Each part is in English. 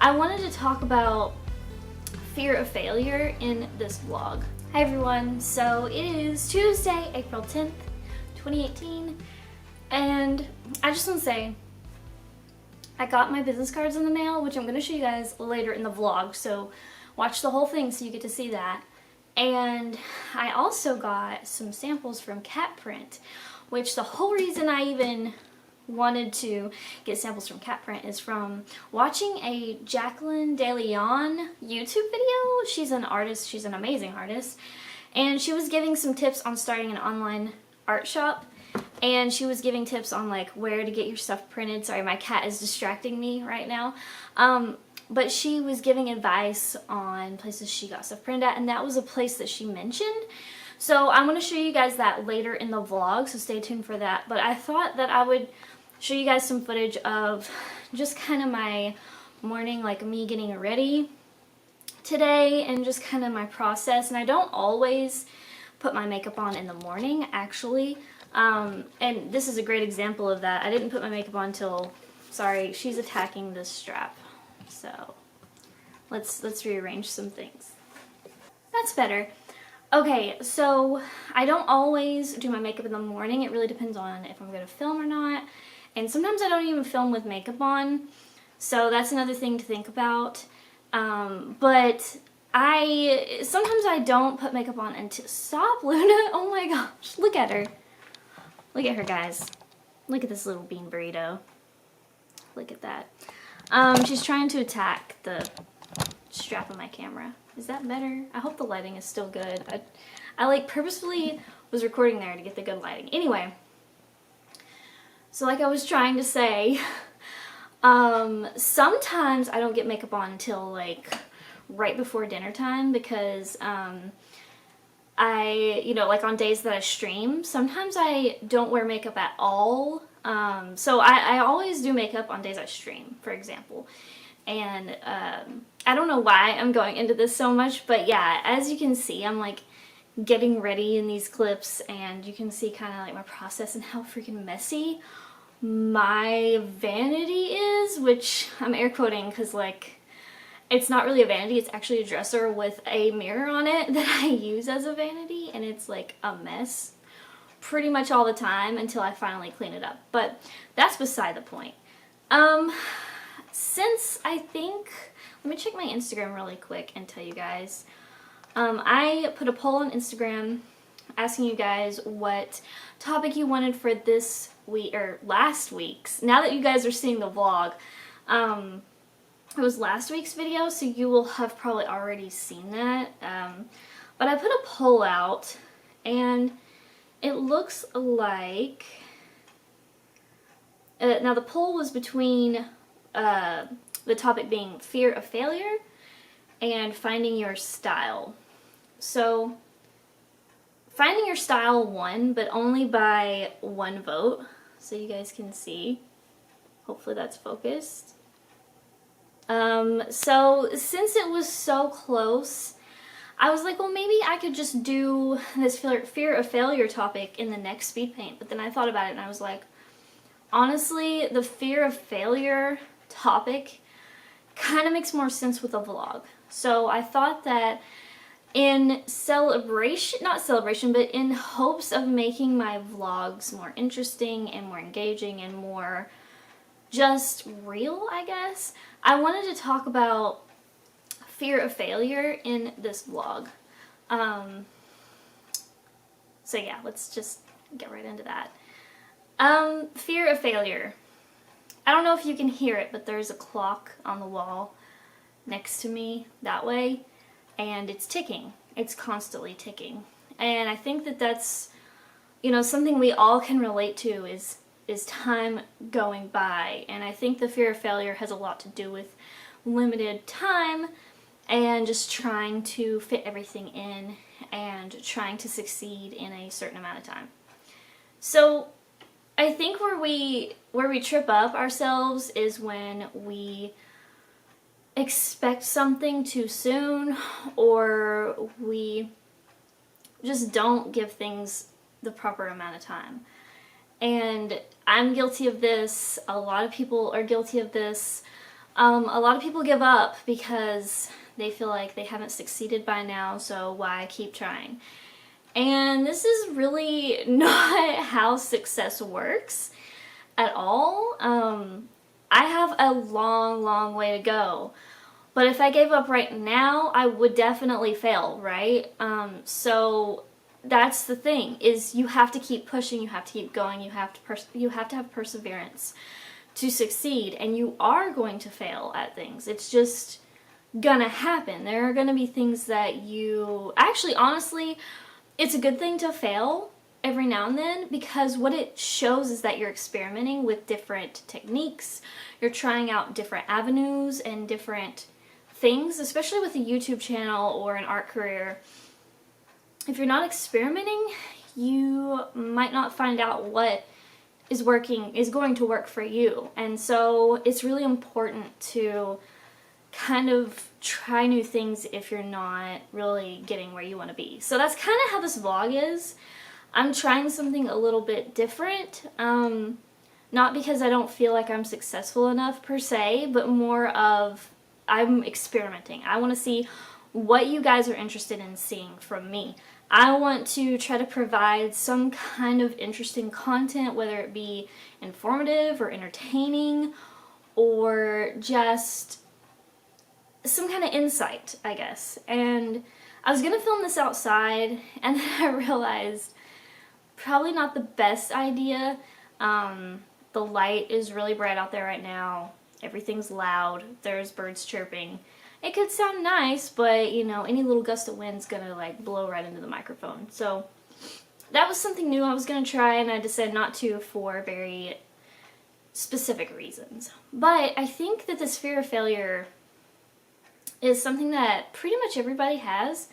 I wanted to talk about fear of failure in this vlog. Hi everyone, so it is Tuesday, April 10th, 2018, and I just want to say I got my business cards in the mail, which I'm going to show you guys later in the vlog, so watch the whole thing so you get to see that. And I also got some samples from Cat Print, which the whole reason I even wanted to get samples from Cat Print is from watching a Jacqueline De Leon YouTube video. She's an artist, she's an amazing artist, and she was giving some tips on starting an online art shop, and she was giving tips on like where to get your stuff printed. Sorry, my cat is distracting me right now. But she was giving advice on places she got stuff printed at, and that was a place that she mentioned. So I'm going to show you guys that later in the vlog, so stay tuned for that. But I thought that I would show you guys some footage of just kind of my morning, like me getting ready today, and just kind of my process. And I don't always put my makeup on in the morning, actually. And this is a great example of that. I didn't put my makeup on till, sorry, she's attacking this strap. So let's rearrange some things. That's better. Okay, so I don't always do my makeup in the morning. It really depends on if I'm going to film or not. And sometimes I don't even film with makeup on. So that's another thing to think about. But sometimes I don't put makeup on until, stop Luna, oh my gosh, look at her. Look at her, guys. Look at this little bean burrito. Look at that. She's trying to attack the strap of my camera. Is that better? I hope the lighting is still good. I like purposefully was recording there to get the good lighting. Anyway, so like I was trying to say, sometimes I don't get makeup on until like right before dinner time because like on days that I stream, sometimes I don't wear makeup at all. So I always do makeup on days I stream, for example. And I don't know why I'm going into this so much, but yeah, as you can see, I'm like getting ready in these clips, and you can see kind of like my process and how freaking messy my vanity is, which I'm air quoting because like it's not really a vanity, it's actually a dresser with a mirror on it that I use as a vanity, and it's like a mess pretty much all the time until I finally clean it up. But that's beside the point. Since I think, let me check my Instagram really quick and tell you guys. I put a poll on Instagram asking you guys what topic you wanted for this week, or last week's. Now that you guys are seeing the vlog, it was last week's video, so you will have probably already seen that. But I put a poll out, and it looks like, now the poll was between the topic being fear of failure and finding your style. So finding your style won, but only by one vote, so you guys can see. Hopefully that's focused. So since it was so close, I was like, well, maybe I could just do this fear of failure topic in the next speed paint. But then I thought about it and I was like, honestly, the fear of failure topic kind of makes more sense with a vlog. So I thought that in celebration, not celebration, but in hopes of making my vlogs more interesting and more engaging and more just real, I guess, I wanted to talk about fear of failure in this vlog. So yeah, let's just get right into that. Fear of failure. I don't know if you can hear it, but there's a clock on the wall next to me that way, and it's ticking. It's constantly ticking. And I think that that's, you know, something we all can relate to is time going by. And I think the fear of failure has a lot to do with limited time and just trying to fit everything in and trying to succeed in a certain amount of time. So I think where we trip up ourselves is when we expect something too soon, or we just don't give things the proper amount of time. And I'm guilty of this, a lot of people are guilty of this. A lot of people give up because they feel like they haven't succeeded by now, so why keep trying? And this is really not how success works at all. I have a long, long way to go. But if I gave up right now, I would definitely fail, right? So that's the thing, is you have to keep pushing, you have to keep going, you have to have perseverance to succeed, and you are going to fail at things. It's just gonna happen. There are gonna be things that you actually, honestly, it's a good thing to fail every now and then, because what it shows is that you're experimenting with different techniques, you're trying out different avenues and different things, especially with a YouTube channel or an art career. If you're not experimenting, you might not find out what is going to work for you. And so it's really important to kind of try new things if you're not really getting where you want to be. So that's kind of how this vlog is. I'm trying something a little bit different, not because I don't feel like I'm successful enough per se, but more of I'm experimenting. I want to see what you guys are interested in seeing from me. I want to try to provide some kind of interesting content, whether it be informative or entertaining or just some kind of insight, I guess. And I was gonna film this outside, and then I realized probably not the best idea. The light is really bright out there right now. Everything's loud. There's birds chirping. It could sound nice, but you know, any little gust of wind's gonna like blow right into the microphone. So that was something new I was gonna try, and I decided not to for very specific reasons. But I think that this fear of failure is something that pretty much everybody has.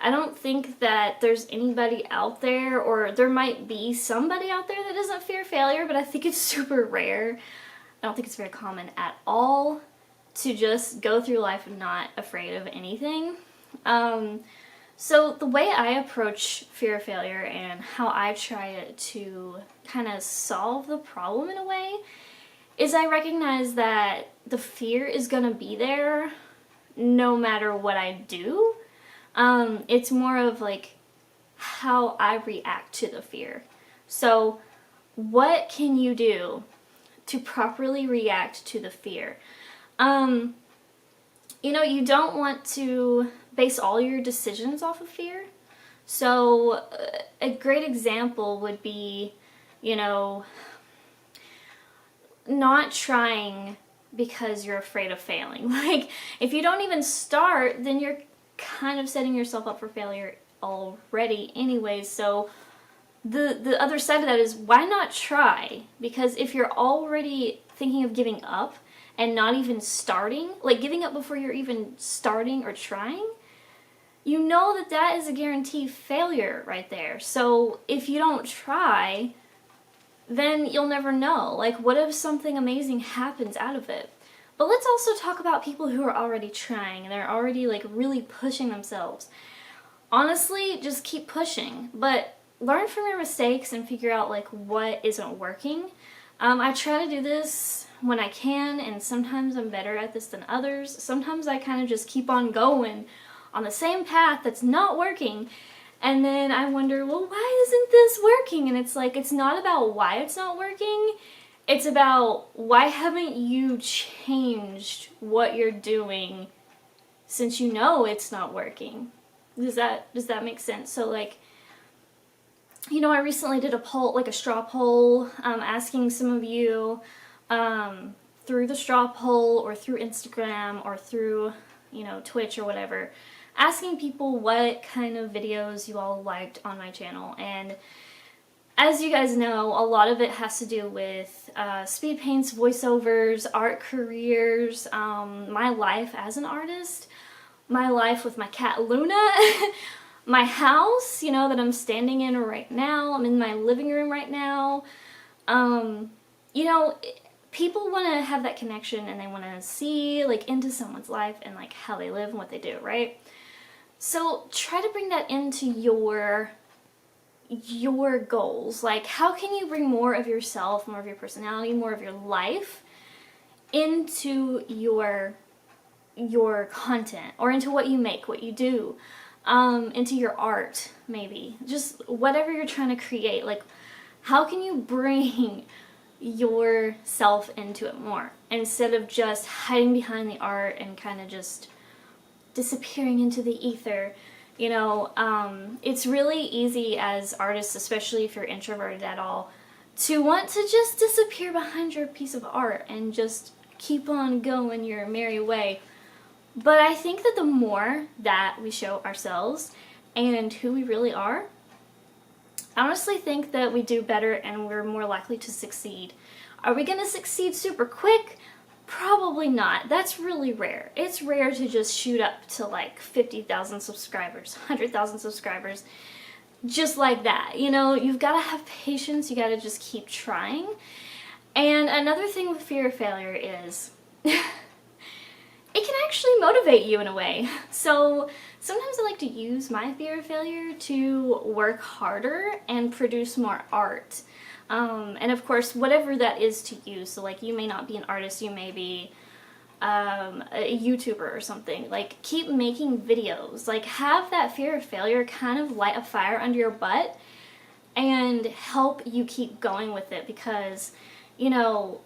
I don't think that there's anybody out there, or there might be somebody out there that doesn't fear failure, but I think it's super rare. I don't think it's very common at all to just go through life not afraid of anything. So the way I approach fear of failure and how I try to kind of solve the problem in a way is I recognize that the fear is going to be there no matter what I do. It's more of like how I react to the fear. So what can you do to properly react to the fear? You know, you don't want to base all your decisions off of fear. So a great example would be, you know, not trying because you're afraid of failing. Like, if you don't even start, then you're kind of setting yourself up for failure already anyways. So the other side of that is, why not try? Because if you're already thinking of giving up and not even starting, like giving up before you're even starting or trying, you know that that is a guaranteed failure right there. So if you don't try, then you'll never know. Like, what if something amazing happens out of it? But let's also talk about people who are already trying and they're already like really pushing themselves. Honestly, just keep pushing, but learn from your mistakes and figure out like what isn't working. I try to do this when I can, and sometimes I'm better at this than others. Sometimes I kind of just keep on going on the same path that's not working, and then I wonder, well, why isn't this working? And it's like, it's not about why it's not working. It's about, why haven't you changed what you're doing since you know it's not working? Does that make sense? So like, you know, I recently did a poll, like a straw poll, asking some of you through the straw poll or through Instagram or through, you know, Twitch or whatever, asking people what kind of videos you all liked on my channel. And as you guys know, a lot of it has to do with speed paints, voiceovers, art careers, my life as an artist, my life with my cat Luna, my house, you know, that I'm standing in right now. I'm in my living room right now. You know, people want to have that connection, and they want to see like into someone's life and like how they live and what they do, right? So try to bring that into your goals. Like, how can you bring more of yourself, more of your personality, more of your life into your content, or into what you make, what you do, into your art, maybe. Just whatever you're trying to create. Like, how can you bring yourself into it more instead of just hiding behind the art and kind of just disappearing into the ether? You know, it's really easy as artists, especially if you're introverted at all, to want to just disappear behind your piece of art and just keep on going your merry way. But I think that the more that we show ourselves and who we really are, I honestly think that we do better and we're more likely to succeed. Are we going to succeed super quick? Probably not. That's really rare. It's rare to just shoot up to like 50,000 subscribers, 100,000 subscribers, just like that. You know, you've got to have patience. You got to just keep trying. And another thing with fear of failure is it can actually motivate you in a way. So sometimes I like to use my fear of failure to work harder and produce more art. And of course, whatever that is to you. So like, you may not be an artist, you may be a YouTuber or something. Like, keep making videos. Like, have that fear of failure kind of light a fire under your butt and help you keep going with it, because, you know,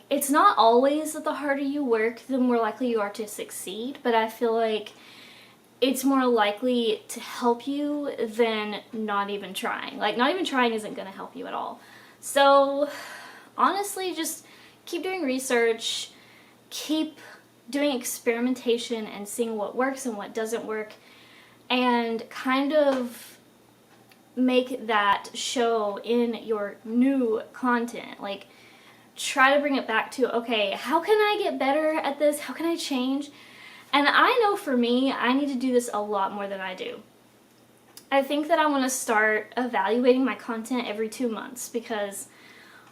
it's not always that the harder you work, the more likely you are to succeed, but I feel like it's more likely to help you than not even trying. Like, not even trying isn't going to help you at all. So, honestly, just keep doing research, keep doing experimentation and seeing what works and what doesn't work, and kind of make that show in your new content. Like, try to bring it back to, okay, how can I get better at this? How can I change? And I know for me, I need to do this a lot more than I do. I think that I want to start evaluating my content every 2 months, because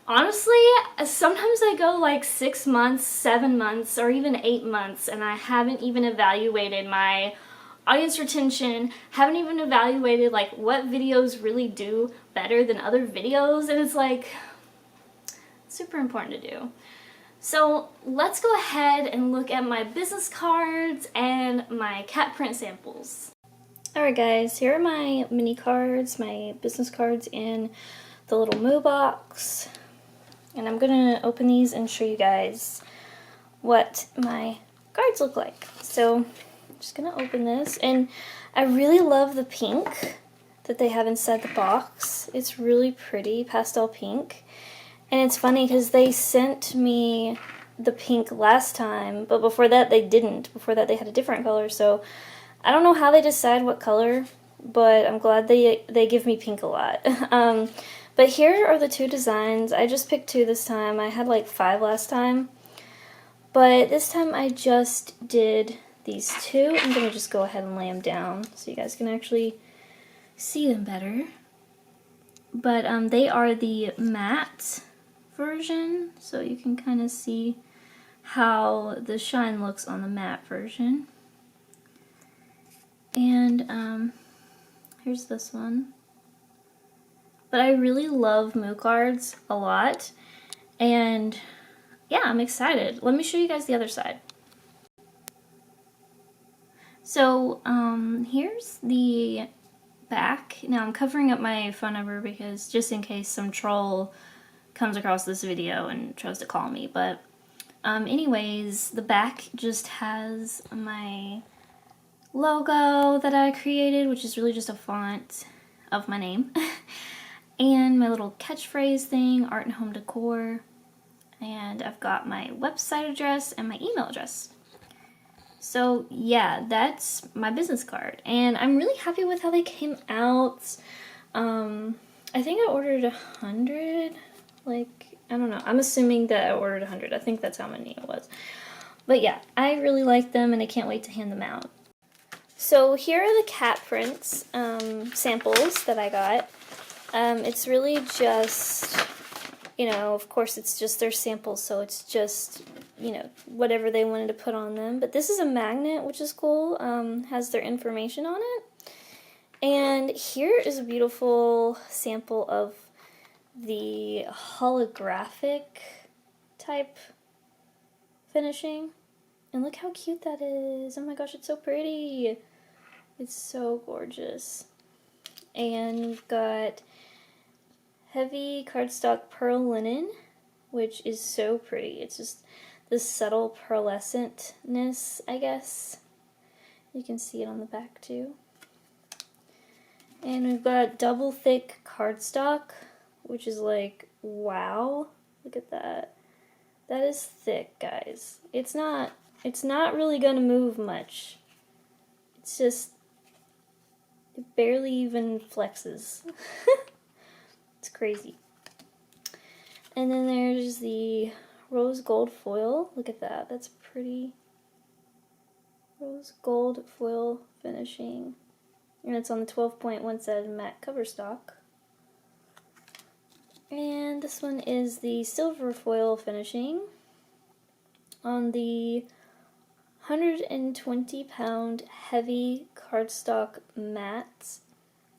honestly, sometimes I go like 6 months, 7 months, or even 8 months, and I haven't even evaluated my audience retention, haven't even evaluated like what videos really do better than other videos, and it's like super important to do. So let's go ahead and look at my business cards and my cat print samples. Alright guys, here are my mini cards, my business cards in the little Moo box. And I'm gonna open these and show you guys what my cards look like. So I'm just gonna open this, and I really love the pink that they have inside the box. It's really pretty, pastel pink. And it's funny because they sent me the pink last time, but before that they didn't. Before that they had a different color, so I don't know how they decide what color, but I'm glad they give me pink a lot. But here are the two designs. I just picked 2 this time. I had like 5 last time, but this time I just did these 2. I'm going to just go ahead and lay them down so you guys can actually see them better. But they are the matte version, so you can kind of see how the shine looks on the matte version. And here's this one. But I really love Moo cards a lot, and yeah, I'm excited. Let me show you guys the other side. So here's the back. Now I'm covering up my phone number because just in case some troll comes across this video and tries to call me. But anyways, the back just has my logo that I created, which is really just a font of my name, and my little catchphrase thing, art and home decor, and I've got my website address and my email address. So yeah, that's my business card, and I'm really happy with how they came out. I think I ordered 100, like, I don't know, I'm assuming that I ordered 100, I think that's how many it was. But yeah, I really like them and I can't wait to hand them out. So here are the cat prints samples that I got. It's really just, you know, of course it's just their samples, so it's just, you know, whatever they wanted to put on them. But this is a magnet, which is cool, has their information on it. And here is a beautiful sample of the holographic type finishing. And look how cute that is. Oh my gosh, it's so pretty. It's so gorgeous. And we've got heavy cardstock pearl linen, which is so pretty. It's just this subtle pearlescentness, I guess. You can see it on the back too. And we've got double thick cardstock, which is like, wow, look at that. That is thick, guys. It's not really gonna move much. It's just, it barely even flexes. It's crazy. And then there's the rose gold foil. Look at that, that's pretty. Rose gold foil finishing. And it's on the 12.17 matte cover stock. And this one is the silver foil finishing on the 120-pound heavy cardstock matte.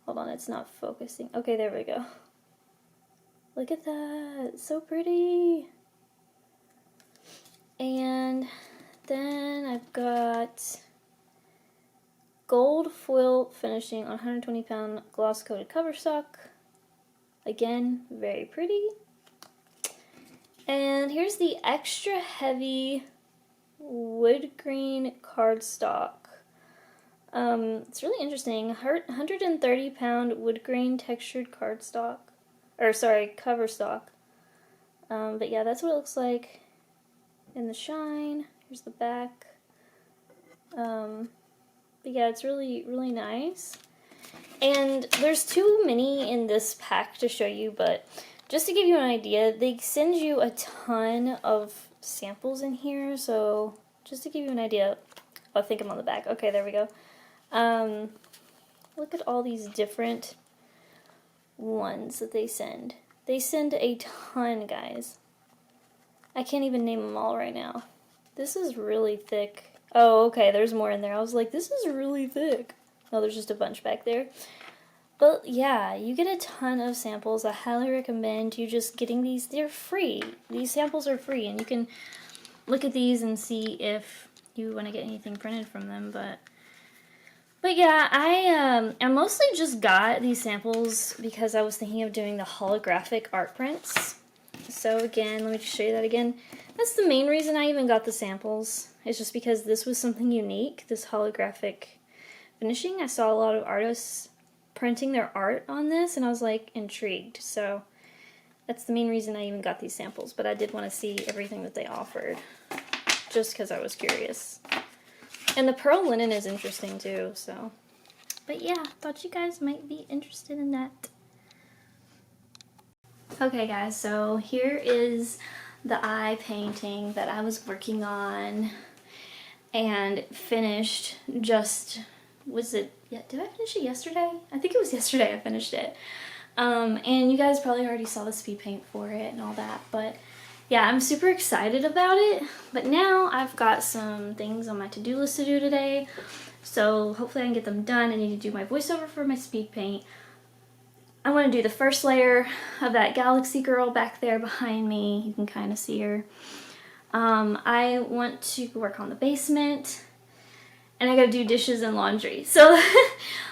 Hold on, it's not focusing. Okay, there we go. Look at that, it's so pretty. And then I've got gold foil finishing on 120-pound gloss coated cover stock. Again, very pretty. And here's the extra heavy wood green cardstock. It's really interesting. 130-pound wood grain textured cardstock, or sorry, cover stock. But yeah, that's what it looks like in the shine. Here's the back. But yeah, it's really, really nice. And there's too many in this pack to show you, but just to give you an idea, they send you a ton of samples in here. So just to give you an idea, I think I'm on the back. Okay, there we go. Look at all these different ones that they send. They send a ton, guys. I can't even name them all right now. This is really thick. Oh, okay, there's more in there. I was like, this is really thick. Oh, there's just a bunch back there. But yeah, you get a ton of samples. I highly recommend you just getting these. They're free. These samples are free, and you can look at these and see if you want to get anything printed from them. But yeah, I mostly just got these samples because I was thinking of doing the holographic art prints. So again, let me just show you that again. That's the main reason I even got the samples. It's just because this was something unique, this holographic finishing. I saw a lot of artists printing their art on this, and I was like intrigued. So that's the main reason I even got these samples. But I did want to see everything that they offered, just because I was curious. And the pearl linen is interesting too. So, but yeah, thought you guys might be interested in that. Okay guys, so here is the eye painting that I was working on and finished just, was it, yeah, did I finish it yesterday? I think it was yesterday I finished it. And you guys probably already saw the speed paint for it and all that, but yeah, I'm super excited about it. But now I've got some things on my to-do list to do today, so hopefully I can get them done. I need to do my voiceover for my speed paint. I want to do the first layer of that galaxy girl back there behind me. You can kind of see her. I want to work on the basement, and I gotta do dishes and laundry. So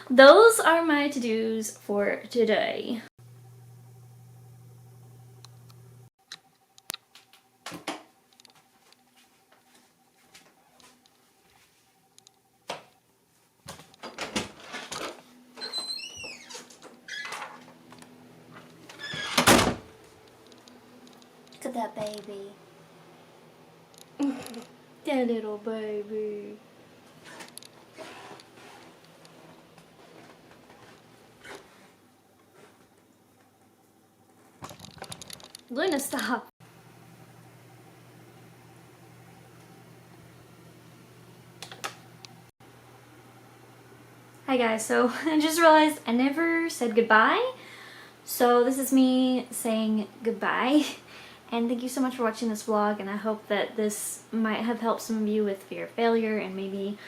those are my to-dos for today. Look at that baby. That little baby. Luna, stop. Hi guys, so I just realized I never said goodbye. So this is me saying goodbye. And thank you so much for watching this vlog, and I hope that this might have helped some of you with fear of failure, and maybe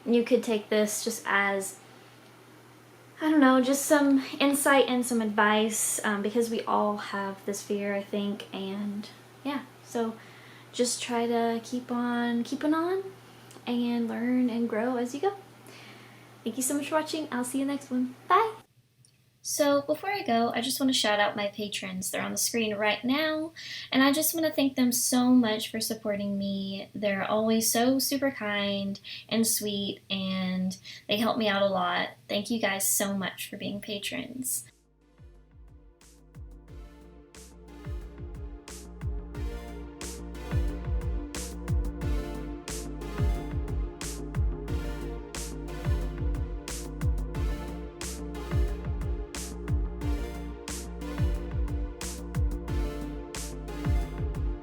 you could take this just as, I don't know, just some insight and some advice, because we all have this fear, I think. And yeah, so just try to keep on keeping on and learn and grow as you go. Thank you so much for watching. I'll see you next one. Bye! So before I go, I just want to shout out my patrons. They're on the screen right now, and I just want to thank them so much for supporting me. They're always so super kind and sweet, and they help me out a lot. Thank you guys so much for being patrons.